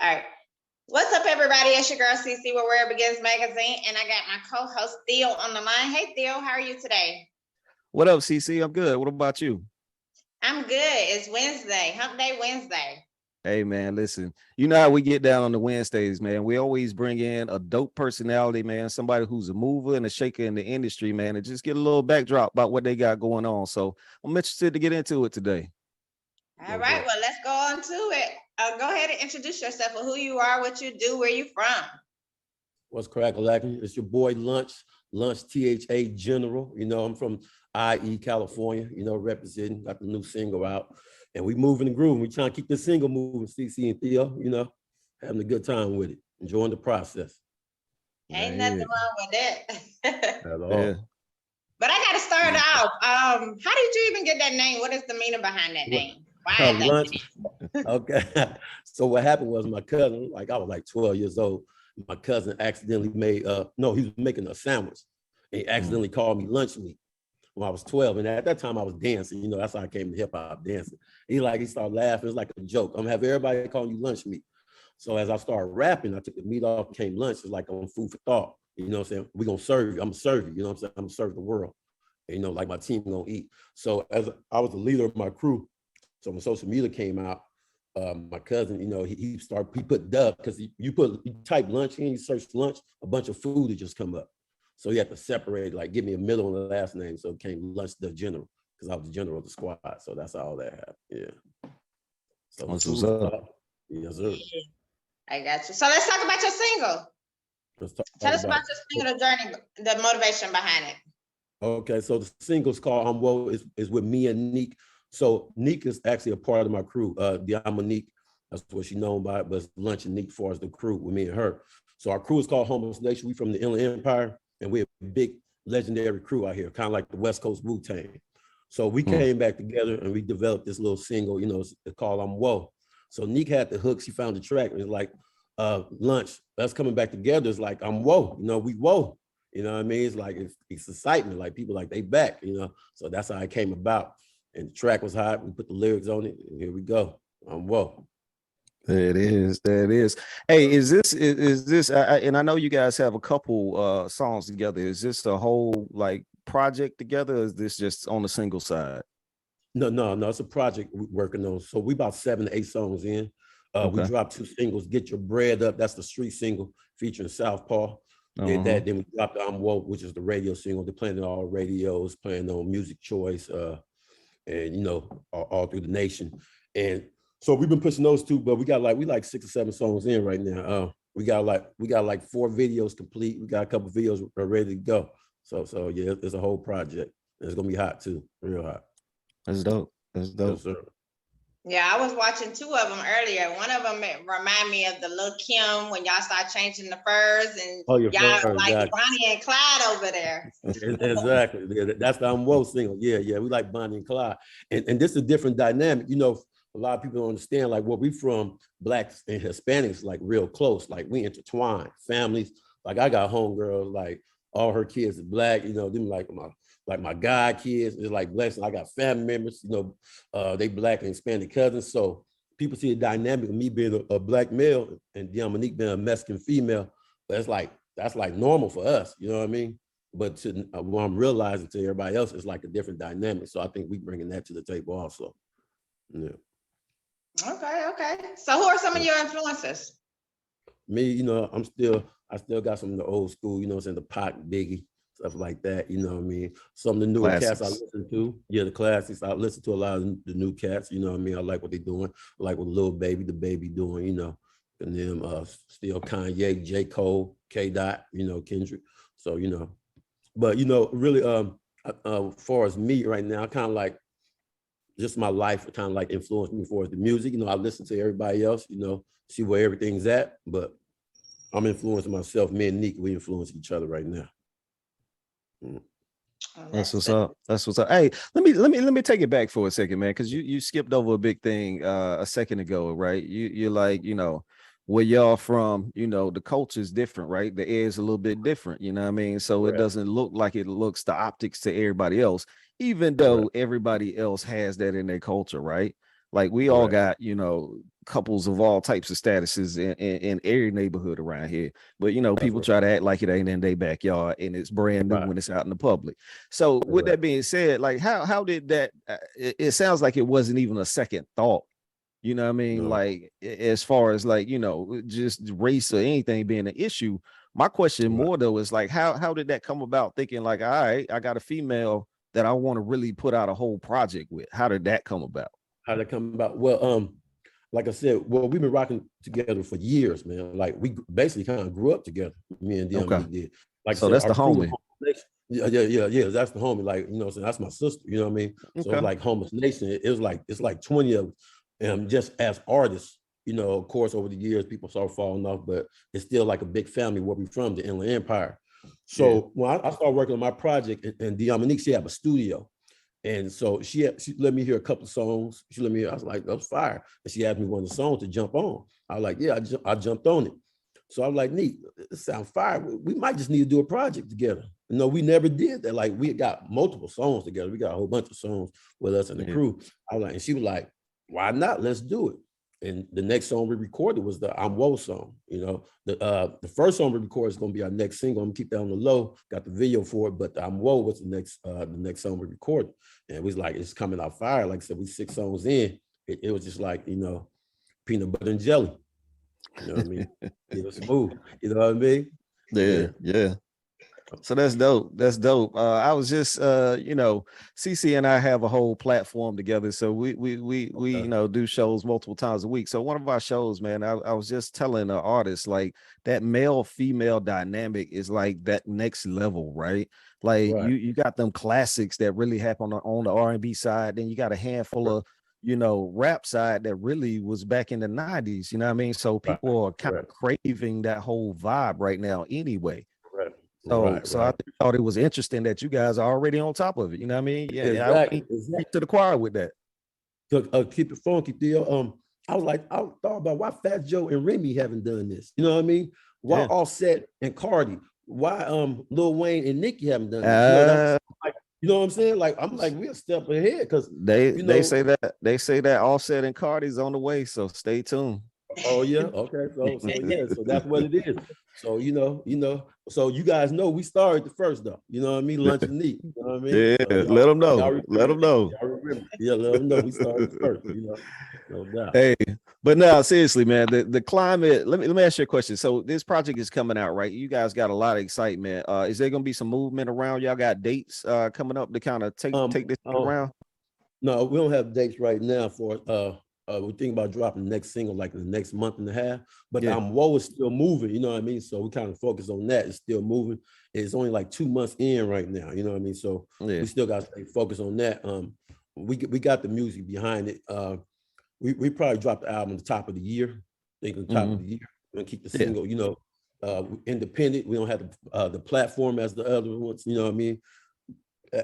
All right. What's up, everybody? It's your girl, CC, with Where It Begins Magazine, and I got my co-host, Theo, on the line. Hey, Theo, how are you today? What up, CC? I'm good. What about you? I'm good. It's Wednesday, Hump Day Wednesday. Hey, man, listen, you know how we get down on the Wednesdays, man. We always bring in a dope personality, man, somebody who's a mover and a shaker in the industry, man, and just get a little backdrop about what they got going on. So I'm interested to get into it today. All right, well, let's go on to it. Go ahead and introduce yourself for who you are, what you do, where you from. What's crack-a-lacking? It's your boy Lunch THA General. You know, I'm from IE, California, you know, representing, got the new single out. And we moving the groove. We trying to keep the single moving, CC and Theo, you know, having a good time with it, enjoying the process. Ain't nothing wrong with that. At all. Yeah. But I got to start off. How did you even get that name? What is the meaning behind that name? Why Lunch. Okay. So what happened was my cousin, like I was like 12 years old. My cousin accidentally made, no, he was making a sandwich. And he accidentally called me lunch meat when I was 12. And at that time I was dancing, you know, that's how I came to hip hop, dancing. He started laughing. It's like a joke. I'm gonna have everybody calling you lunch meat. So as I started rapping, I took the meat off, became lunch. It's like I'm food for thought. You know what I'm saying? We're gonna serve you. I'm gonna serve you. You know what I'm saying? I'm gonna serve the world. And, you know, like my team gonna eat. So as I was the leader of my crew, so when social media came out, my cousin, you know, he put dub, because you type lunch in, you search lunch, a bunch of food would just come up. So he had to separate, like give me a middle and the last name. So it became Lunch the General, because I was the general of the squad. So that's how all that happened. Yeah. So What's up? Yes, sir. I got you. So let's talk about your single. Tell us about your single, the journey, the motivation behind it. Okay, so the single's called I'm Woe, is with me and Nique. So Nique is actually a part of my crew. Diama Nique, that's what she's known by, but it's Lunch and Nique for as the crew with me and her. So our crew is called Homeless Nation. We from the Inland Empire, and we're a big legendary crew out here, kind of like the West Coast Wu-Tang. So we came back together and we developed this little single, you know, it's called I'm Woe. So Nique had the hook, she found the track, and it's like, Lunch, us coming back together is like, I'm woe, you know, we woe. You know what I mean? It's like, it's excitement, like people like they back, you know? So that's how it came about. And the track was hot, we put the lyrics on it, and here we go. I'm woe. There it is. There it is. Hey, is this? And I know you guys have a couple songs together. Is this the whole like project together? Or is this just on the single side? No, it's a project we're working on. So we about 7 to 8 songs in. We dropped 2 singles. Get Your Bread Up, that's the street single featuring Southpaw. Did that, then we dropped the I'm Woke, which is the radio single. They're playing on all radios, playing on Music Choice, and you know, all through the nation. And so we've been pushing those 2, but we like 6 or 7 songs in right now. We got like 4 videos complete. We got a couple videos ready to go. So yeah, it's a whole project. And it's gonna be hot too, real hot. That's dope. That's dope. Yes, yeah, I was watching 2 of them earlier. One of them remind me of the Lil Kim when y'all start changing the furs, and y'all like exactly. Bonnie and Clyde over there. Exactly. Yeah, that's the I'm Woke single. Yeah, we like Bonnie and Clyde. And this is a different dynamic. You know, a lot of people don't understand, like where we from, Blacks and Hispanics, like real close, like we intertwine families. Like I got homegirls, like all her kids are Black, you know, them like my god kids is like Blacks. I got family members, you know, they Black and Hispanic cousins. So people see the dynamic of me being a Black male and Monique being a Mexican female. But that's like normal for us, you know what I mean? But to what I'm realizing to everybody else, it's like a different dynamic. So I think we bringing that to the table also. Yeah. Okay. So who are some of your influences? Me, you know, I still got some of the old school, you know, the Pac, Biggie, stuff like that, you know what I mean? Some of the newer cats I listen to, the classics, I listen to a lot of the new cats, you know what I mean? I like what they're doing, I like what Lil Baby, the Baby doing, you know, and then still Kanye, J. Cole, K-Dot, you know, Kendrick. So, you know, but, you know, really, as far as me right now, I kind of like, just my life kind of like influenced me for the music. You know, I listen to everybody else, you know, see where everything's at, but I'm influencing myself. Me and Nique, we influence each other right now. That's what's up. That's what's up. Hey, let me take it back for a second, man, because you skipped over a big thing a second ago, right? You're like, you know, where y'all from, you know, the culture is different, right? The air is a little bit different, you know what I mean? So it doesn't look like it looks the optics to everybody else, even though everybody else has that in their culture, right? Like we all got, you know, couples of all types of statuses in every neighborhood around here. But, you know, people try to act like it ain't in their backyard and it's brand new when it's out in the public. So with that being said, like how did that, it sounds like it wasn't even a second thought. You know what I mean? No. Like as far as like, you know, just race or anything being an issue. My question more though is like, how did that come about? Thinking like, all right, I got a female that I want to really put out a whole project with. How did that come about? How did that come about? Well, like I said, well, we've been rocking together for years, man. Like we basically kind of grew up together. Me and Nique did. Like so, that's the homie. Yeah. That's the homie. Like, you know, so that's my sister. You know what I mean? So it's like Homeless Nation. It's like 20 of them, just as artists. You know, of course, over the years, people started falling off, but it's still like a big family where we're from, the Inland Empire. So when I started working on my project, and Nique, she have a studio. And so she let me hear a couple of songs. She let me hear, I was like, that was fire. And she asked me one of the songs to jump on. I was like, yeah, I jumped on it. So I was like, Nique, it sounds fire. We might just need to do a project together. You know, we never did that. Like we got multiple songs together. We got a whole bunch of songs with us and the crew. I was like, and she was like, why not? Let's do it. And the next song we recorded was the I'm Woe song. You know, the first song we recorded is going to be our next single. I'm gonna keep that on the low. Got the video for it, but the I'm Woe was the next song we recorded. And it was like, it's coming out fire. Like I said, we 6 songs in. It was just like, you know, peanut butter and jelly. You know what I mean? It was smooth. You know what I mean? Yeah. So that's dope. That's dope. I was just, you know, CC and I have a whole platform together. So we you know, do shows multiple times a week. So one of our shows, man, I was just telling an artist like that male female dynamic is like that next level, right? Like you got them classics that really happen on the R&B side. Then you got a handful of, you know, rap side that really was back in the 90s. You know what I mean? So people are kind of craving that whole vibe right now anyway. So I thought it was interesting that you guys are already on top of it. You know what I mean? Yeah, exactly. To the choir with that. Keep it funky, Theo. I thought about why Fat Joe and Remy haven't done this. You know what I mean? Why Offset and Cardi? Why Lil Wayne and Nique haven't done this? You know what I'm saying? Like I'm like we're a step ahead because they say that Offset and Cardi's on the way. So stay tuned. Oh yeah, okay. So that's what it is. So you know, so you guys know we started the first though. You know what I mean? Lunch and Nique. You know what I mean? Yeah, let them know. Let them know. Yeah, let them know we started first. You know, no doubt. Hey, but now seriously, man, the climate. Let me ask you a question. So this project is coming out, right? You guys got a lot of excitement. Is there gonna be some movement around? Y'all got dates coming up to kind of take this around? No, we don't have dates right now for we're thinking about dropping the next single like in the next month and a half, but Woe is still moving, you know what I mean? So we kind of focus on that. It's still moving. It's only like 2 months in right now, you know what I mean? So we still got to stay focused on that. We got the music behind it. We probably drop the album at the top of the year. Thinking top of the year. We're gonna keep the single, you know, independent. We don't have the platform as the other ones, you know what I mean?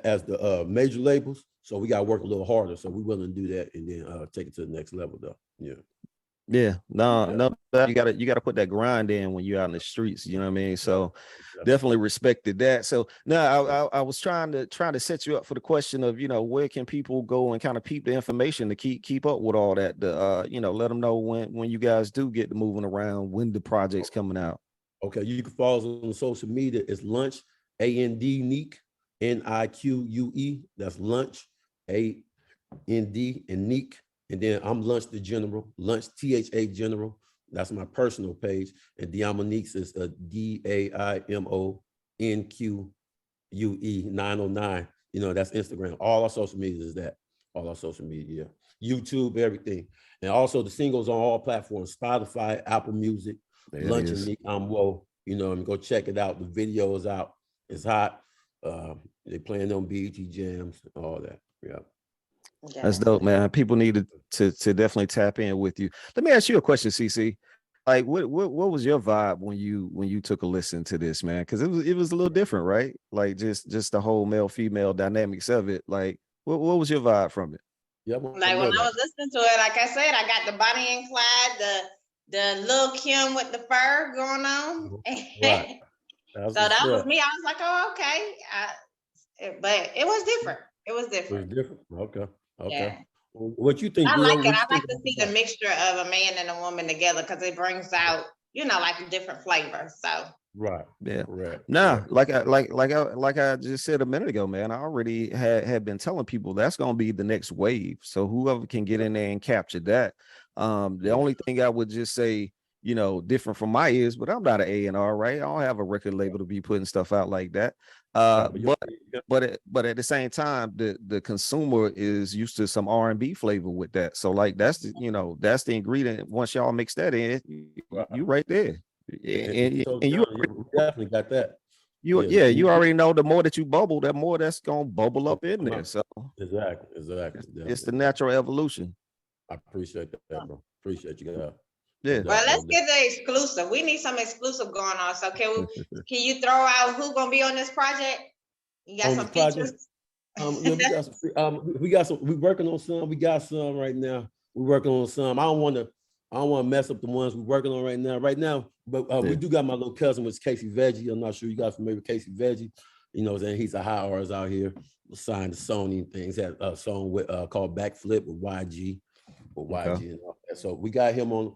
As the major labels. So we got to work a little harder. So we're willing to do that and then take it to the next level though. Yeah. No, you gotta put that grind in when you're out in the streets, you know what I mean? So definitely respected that. So now I was trying to set you up for the question of, you know, where can people go and kind of peep the information to keep up with all that, you know, let them know when you guys do get to moving around, when the project's coming out. Okay, you can follow us on social media. It's Lunch, AND Nique, NIQUE. That's Lunch, AND and Nique. And then I'm Lunch the General, Lunch THA General. That's my personal page. And Diamonique is DAIMONQUE 909. You know, that's Instagram. All our social media is that. All our social media, YouTube, everything. And also the singles on all platforms, Spotify, Apple Music, Lunch and Nique, I'm Woe. You know, and go check it out. The video is out. It's hot. They playing on BET jams, all that. Yeah. That's dope, man. People need to definitely tap in with you. Let me ask you a question, CC. Like, what was your vibe when you took a listen to this, man? Because it was a little different, right? Like just the whole male female dynamics of it. Like, what was your vibe from it? Yeah, like when I was listening to it, like I said, I got the Bonnie and Clyde, the Lil Kim with the fur going on. Right. So that was me. I was like, oh, okay. But it was different. It was different. Okay. Yeah. What you think? I Dio? like it. I like to see the mixture of a man and a woman together because it brings out, like a different flavor. So right, yeah, right. nah, like I just said a minute ago, man. I already had been telling people that's gonna be the next wave. So whoever can get in there and capture that. The only thing I would just say, different from my ears, but I'm not an A&R, right? I don't have a record label to be putting stuff out like that. But at the same time, the consumer is used to some R&B flavor with that. So like that's the ingredient. Once y'all mix that in, you right there. And you definitely got that. You already know the more that you bubble, the more that's gonna bubble up in there. So exactly. It's the natural evolution. I appreciate that, bro. Appreciate you guys. Yeah. Well, let's get the exclusive. We need some exclusive going on. So can you throw out who's gonna be on this project? You got some features? We got some. We're working on some. We got some right now. We're working on some. I don't want to mess up the ones we're working on right now. But we do got my little cousin with Casey Veggie. I'm not sure you guys familiar with Casey Veggie. And he's a high artist out here. Signed to Sony and things. Had a song with called Backflip with YG. And all that. So we got him on.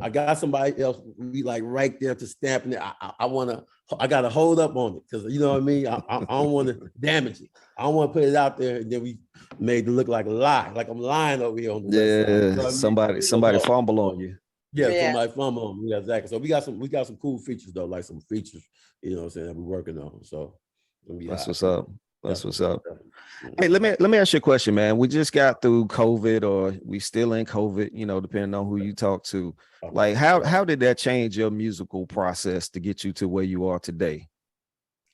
I got somebody else. We like right there to stamping it. I got to hold up on it because you know what I mean. I don't want to damage it. I don't want to put it out there and then we made it look like a lie, like I'm lying over here on the website. You know somebody fumble on you. Somebody fumble on me. Yeah, exactly. So we got some cool features though, like some features. You know what I'm saying that we're working on. So that's what's up. That's what's up. Hey, let me ask you a question, man. We just got through COVID, or we still in COVID, depending on who you talk to. Like, how did that change your musical process to get you to where you are today?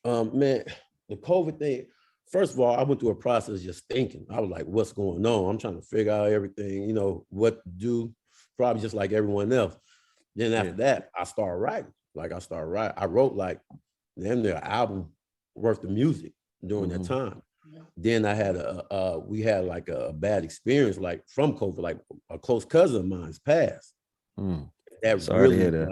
Man, the COVID thing, first of all, I went through a process just thinking. I was like, what's going on? I'm trying to figure out everything, what to do, probably just like everyone else. Then after that, I started writing. I wrote like damn near an album worth of music during that time. Then I had we had like a bad experience, like from COVID, like a close cousin of mine's passed. That Sorry to hear that.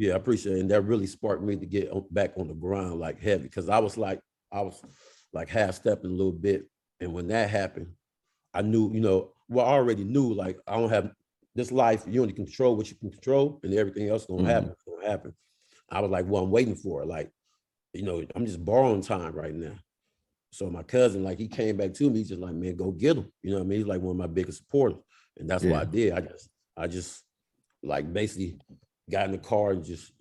I appreciate it. And that really sparked me to get back on the ground like heavy, because I was like half stepping a little bit. And when that happened, I knew, I already knew like I don't have this life, you only control what you can control and everything else gonna happen. It's gonna happen. I was like, well, I'm waiting for it. Like, I'm just borrowing time right now. So my cousin, like, he came back to me, he's just like, man, go get him. You know what I mean? He's like one of my biggest supporters. And that's what I did. I just like basically got in the car and just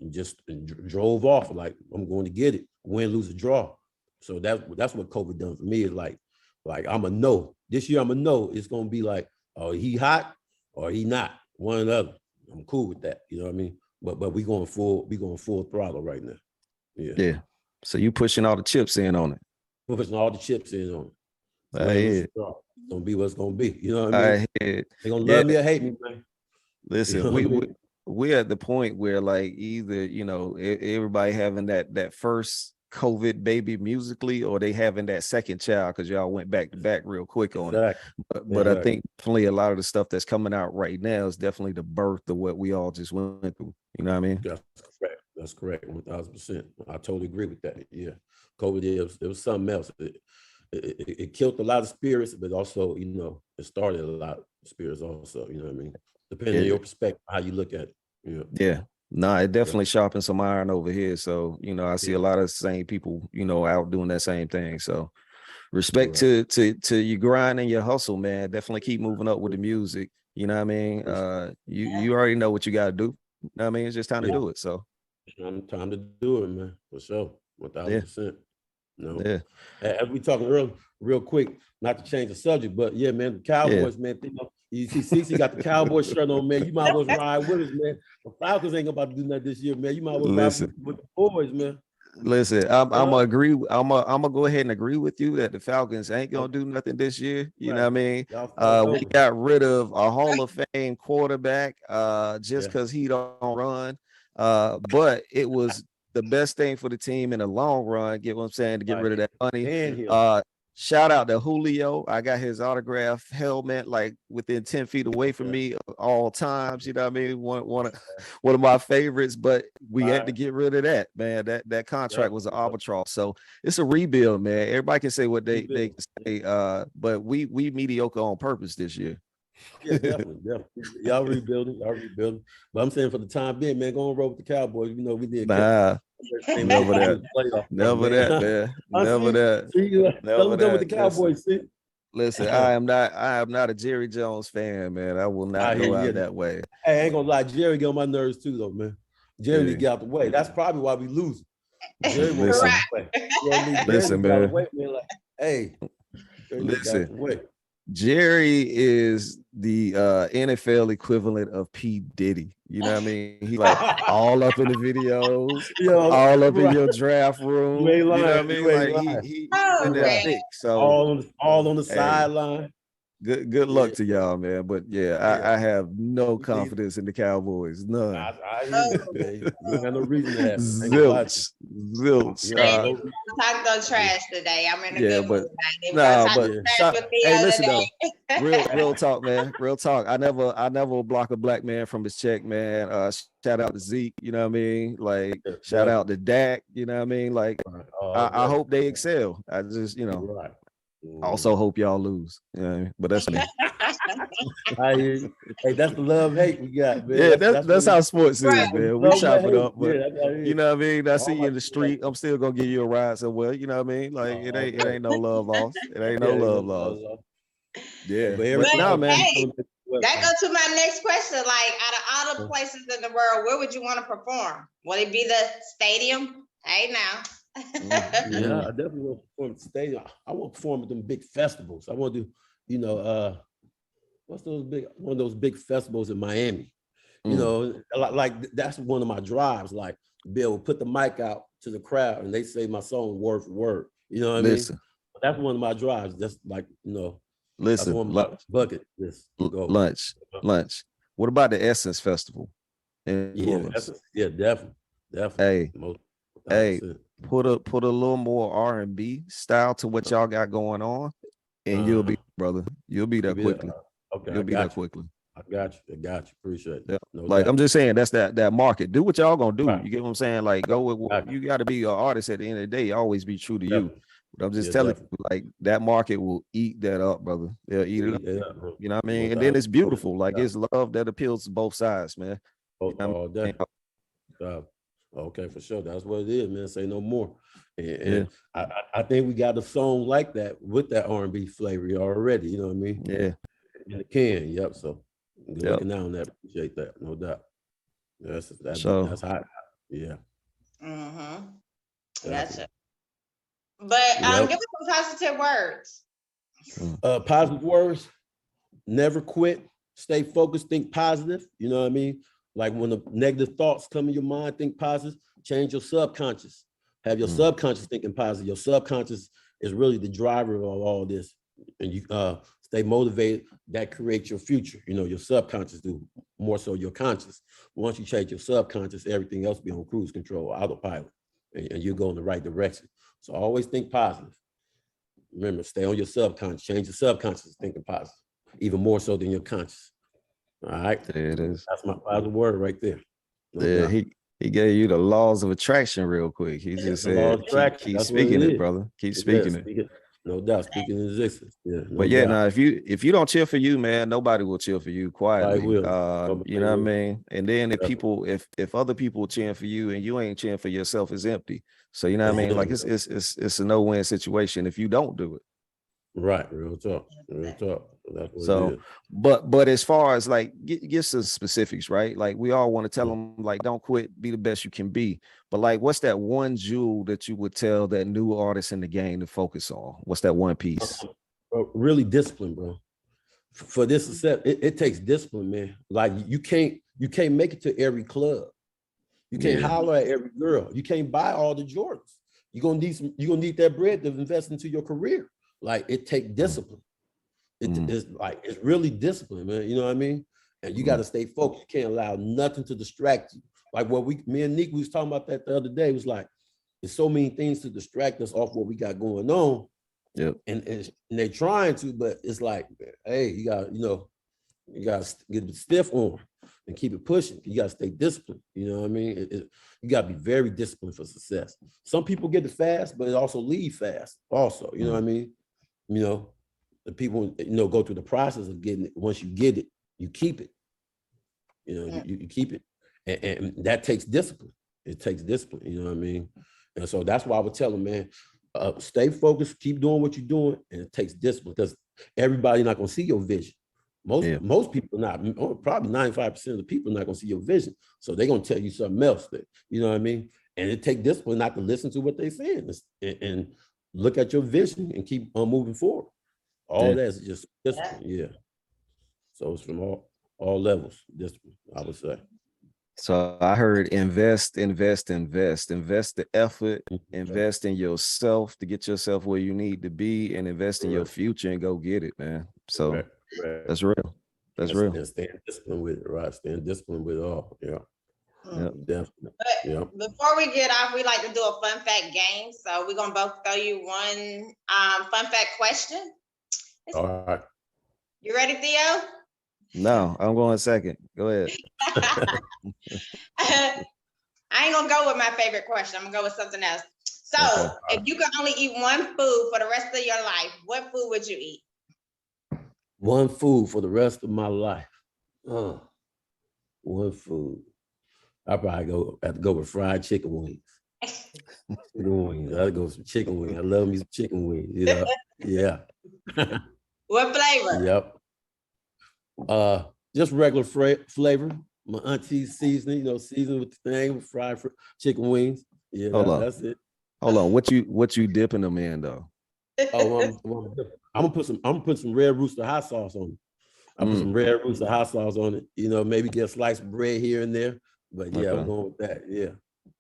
drove off. Like, I'm going to get it, win, lose, or draw. So that's what COVID done for me, is like I'm a no. This year I'm a no. It's gonna be like, oh, he hot or he not, one or the other. I'm cool with that. You know what I mean? But we going full throttle right now. Yeah. So you pushing all the chips in on it. We're pushing all the chips in on it. It's gonna be what's gonna be. You know what I mean? They're gonna love me or hate me, man. Listen, we're at the point where like either everybody having that first COVID baby musically, or they having that second child because y'all went back to back real quick on it. But I think definitely a lot of the stuff that's coming out right now is definitely the birth of what we all just went through. You know what I mean? That's correct. 1,000%. I totally agree with that. Yeah, COVID it was something else. It killed a lot of spirits, but also it started a lot of spirits also. You know what I mean? Depending on your perspective, how you look at it. Yeah. No, it definitely sharpens some iron over here. So, I see a lot of the same people, out doing that same thing. So respect to your grind and your hustle, man. Definitely keep moving up with the music. You know what I mean? You already know what you got to do. You know what I mean? It's just time to do it. So time to do it, man. For sure. 1,000%. Yeah. As we talking earlier, real quick, not to change the subject, but yeah, man, the Cowboys, man. You see, CC got the Cowboy shirt on, man. You might as well ride with us, man. The Falcons ain't about to do nothing this year, man. You might as well ride with the boys, man. Listen, I'm gonna agree. I'm gonna go ahead and agree with you that the Falcons ain't gonna do nothing this year. You know what I mean? We got rid of a Hall of Fame quarterback just because he don't run. But it was the best thing for the team in the long run. Get what I'm saying? To get rid of that money. Shout out to Julio. I got his autograph helmet like within 10 feet away from me all times. You know what I mean? One of my favorites, but we had to get rid of that, man. That contract was an albatross. So it's a rebuild, man. Everybody can say what they can say, but we mediocre on purpose this year. Yeah, definitely. Y'all rebuilding. But I'm saying for the time being, man, go on roll with the Cowboys. You know, we did. Never that, man. Never that. Never that. With the Cowboys, see? Listen, I am not a Jerry Jones fan, man. I will not go out that way. Hey, I ain't gonna lie, Jerry get on my nerves too, though, man. Jerry need to get out the way. That's probably why we lose. Jerry listen, listen, man. Hey, listen. Jerry is the NFL equivalent of P. Diddy. You know what I mean? He like all up in the videos, all up in your draft room. You know what I mean? Like he's in that thick. So all on the sideline. Good luck to y'all, man. But I have no confidence in the Cowboys. None. You don't have no reason to have zilch. Talk no trash today. I'm in a good mood. Hey, listen though. Real talk, man. Real talk. I never block a black man from his check, man. Shout out to Zeke, you know what I mean? Like shout out to Dak, you know what I mean? Like I hope they excel. I just, I also hope y'all lose. You know what I mean? But that's me. Hey, that's the love-hate we got, man. Yeah, that's how sports is, man. We chop it up, but you know what I mean? I see you in the street, I'm still gonna give you a ride somewhere, you know what I mean? Like it ain't no love lost. It ain't no love lost. Yeah. But no, man. Hey, that goes to my next question. Like, out of all the places in the world, where would you want to perform? Would it be the stadium? Hey, now. Yeah, I definitely want to perform at the stadium. I want to perform at them big festivals. I want to do, what's one of those big festivals in Miami? You know, like that's one of my drives. Like, be able to put the mic out to the crowd and they say my song word for word. You know what I mean? That's one of my drives. That's like, listen, that's one of my bucket list. Lunch. What about the Essence Festival? Yeah, definitely. Hey, put a little more R&B style to what y'all got going on, and you'll be there quickly. You'll be there quickly. I got you. Appreciate it. Yeah. I'm just saying that's that market. Do what y'all gonna do. Right. You get what I'm saying? Like go with you got to be an artist at the end of the day. Always be true to you. But I'm just telling you, like that market will eat that up, brother. They'll eat it up. You know what I mean? And then it's beautiful. Like it's love that appeals to both sides, man. Definitely. Okay, for sure. That's what it is, man. Say no more. And I think we got a song like that with that R&B flavor already. You know what I mean? Yeah. In the can. Yep. So looking out on that. Appreciate that. No doubt. That's hot. Yeah. Mm-hmm. Gotcha. But give us some positive words. Positive words. Never quit. Stay focused. Think positive. You know what I mean? Like when the negative thoughts come in your mind, think positive. Change your subconscious. Have your subconscious thinking positive. Your subconscious is really the driver of all this. And you stay motivated. That creates your future. Your subconscious do more so your conscious. Once you change your subconscious, everything else be on cruise control, autopilot, and you go in the right direction. So always think positive. Remember, stay on your subconscious. Change your subconscious thinking positive, even more so than your conscious. All right. There it is. That's my positive word right there. He gave you the laws of attraction real quick. He just said, keep speaking it, brother. Keep speaking it. No doubt, speaking in existence. Yeah. But now if you don't cheer for you, man, nobody will cheer for you quietly. You know what I mean? And then if other people cheering for you and you ain't cheering for yourself, it's empty. So you know what I mean? Like it's a no-win situation if you don't do it. Right, real talk. That's what so, it is. but as far as like, get some specifics, right? Like we all want to tell them, like, don't quit, be the best you can be. But like, what's that one jewel that you would tell that new artist in the game to focus on? What's that one piece? Really discipline, bro. For this success, it takes discipline, man. Like you can't make it to every club. You can't holler at every girl. You can't buy all the Jordans. You're gonna need that bread to invest into your career. Like it takes discipline. It's really discipline, man. You know what I mean? And you got to stay focused. You can't allow nothing to distract you. Like me and Nique, we was talking about that the other day. It was like, there's so many things to distract us off what we got going on. Yep. And they're trying to, but it's like, hey, you got to get stiff on and keep it pushing. You got to stay disciplined. You know what I mean? You got to be very disciplined for success. Some people get it fast, but it also leave fast. Also, you know what I mean? You know, the people go through the process of getting it. Once you get it, you keep it. You know, you keep it, and that takes discipline. It takes discipline. You know what I mean? And so that's why I would tell them, man, stay focused, keep doing what you're doing, and it takes discipline because everybody's not gonna see your vision. Most people not, probably 95% of the people are not gonna see your vision. So they're gonna tell you something else that, you know what I mean? And it takes discipline not to listen to what they're saying and look at your vision and keep on moving forward. All that is just discipline, yeah. So it's from all levels, discipline, I would say. So I heard invest the effort, invest in yourself to get yourself where you need to be, and invest in your future and go get it, man. So that's real. That's real. And staying disciplined with it, right? Staying disciplined with it all. Yeah. Definitely. But before we get off, we like to do a fun fact game. So we're gonna both throw you one fun fact question. All right. You ready, Theo? No, I'm going second. Go ahead. I ain't gonna go with my favorite question. I'm gonna go with something else. So if you could only eat one food for the rest of your life, what food would you eat? One food for the rest of my life. One food. I probably have to go with fried chicken wings. Chicken wings. I'll go with some chicken wings. I love me some chicken wings. Yeah. What flavor? Yep. Just regular flavor. My auntie's seasoning, seasoned with the thing, with fried chicken wings. Yeah, that's it. Hold on. What you dipping them in though? I'm gonna put some red rooster hot sauce on it. I put some red rooster hot sauce on it. Maybe get a slice of bread here and there. But yeah, I'm going with that. Yeah.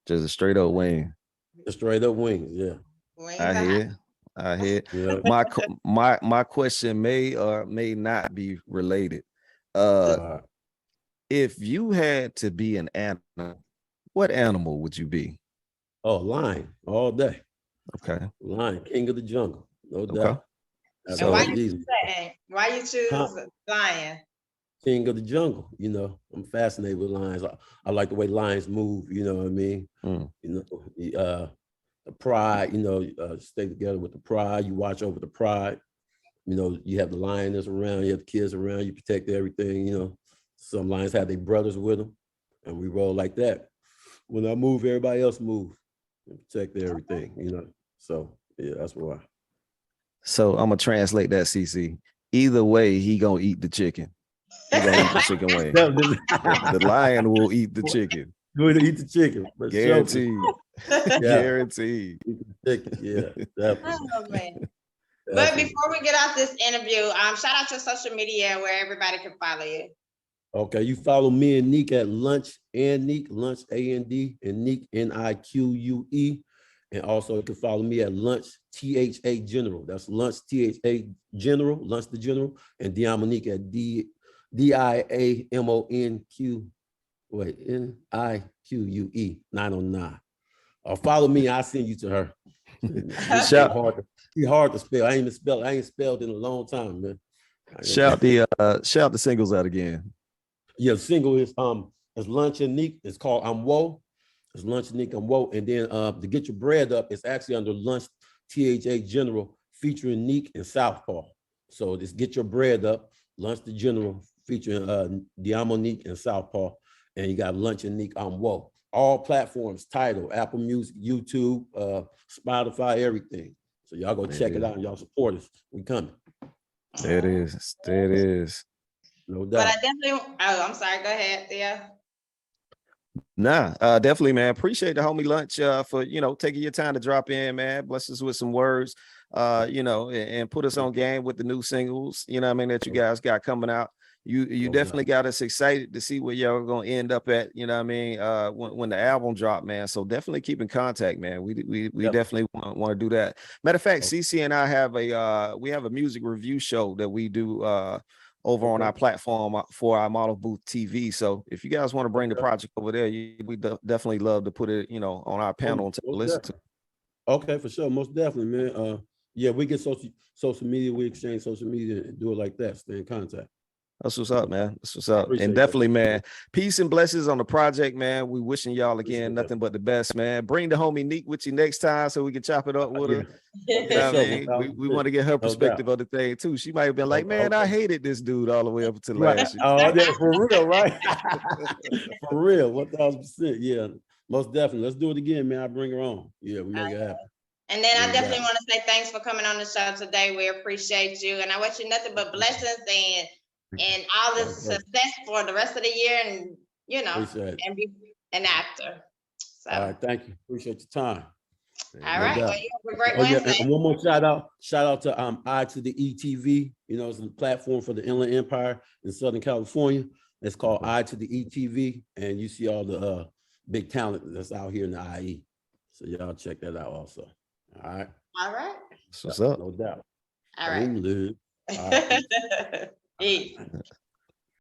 Just a straight up wing. A straight up wings, yeah. I hear. Yeah. My question may or may not be related. If you had to be an animal, what animal would you be? Oh, lion all day. Okay. Lion, king of the jungle, no doubt. So why you choose lion? King of the jungle, I'm fascinated with lions. I like the way lions move, you know what I mean? The pride, stay together with the pride, you watch over the pride. You have the lioness around, you have the kids around, you protect everything, Some lions have their brothers with them, and we roll like that. When I move, everybody else move and protect everything, So yeah, that's why. So I'm gonna translate that, CC. Either way, he gonna eat the chicken. He gonna eat the chicken wing. The lion will eat the chicken. Going to eat the chicken. Guaranteed. Guaranteed. Yeah. Oh man. But before we get off this interview, shout out your social media where everybody can follow you. Okay, you follow me and Nique at Lunch and Nique, Lunch AND, and Nique NIQUE. And also you can follow me at Lunch THA General. That's Lunch THA General, Lunch the General, and Diamonique at DIAMONQ. Wait, NIQUE 909. Or follow me, I'll send you to her. She's hard to spell. I ain't spelled in a long time, man. Shout the singles out again. Yeah, the single is Lunch and Nique. It's called I'm Woe. It's Lunch and Nique, I'm Woe. And then to Get Your Bread Up, it's actually under Lunch THA General featuring Nique and Southpaw. So this Get Your Bread Up, Lunch the General featuring Diamonique and Southpaw. And you got Lunch and Nique, I'm Woe. All platforms, Tidal, Apple Music, YouTube, Spotify, everything. So y'all go check it out and y'all support us. We coming. There it is. There it is. No doubt. But I definitely, I'm sorry, go ahead, Theo. Nah, definitely, man. Appreciate the homie Lunch for taking your time to drop in, man. Bless us with some words, and put us on game with the new singles, that you guys got coming out. You definitely got us excited to see where y'all are gonna end up at, when the album dropped, man. So definitely keep in contact, man. We definitely want to do that. Matter of fact, CC and I have a music review show that we do over on our platform for our Model Booth TV. So if you guys want to bring the project over there, we definitely love to put it, on our panel and listen to. Okay, for sure, most definitely, man. Yeah, we get social media, we exchange social media and do it like that, stay in contact. That's what's up, man. That's what's up. And definitely, man, peace and blessings on the project, man. We wishing y'all again nothing but the best, man. Bring the homie Nique with you next time so we can chop it up with her. You know what I mean? We want to get her perspective of the thing too. She might have been like, man, I hated this dude all the way up until last year. Oh, yeah, for real, right? For real, 1000%. Yeah, most definitely. Let's do it again, man. I bring her on. Yeah, we make it happen. And then I definitely want to say thanks for coming on the show today. We appreciate you. And I wish you nothing but blessings and all this success for the rest of the year, and you know, and after. So. All right, thank you. Appreciate your time. All right. Well, you have a great Wednesday. Yeah, and one more shout out to I to the ETV. You know, it's a platform for the Inland Empire in Southern California. It's called I to the ETV, and you see all the big talent that's out here in the IE. So y'all check that out also. All right. All right. What's up? No doubt. All right. All right. Peace.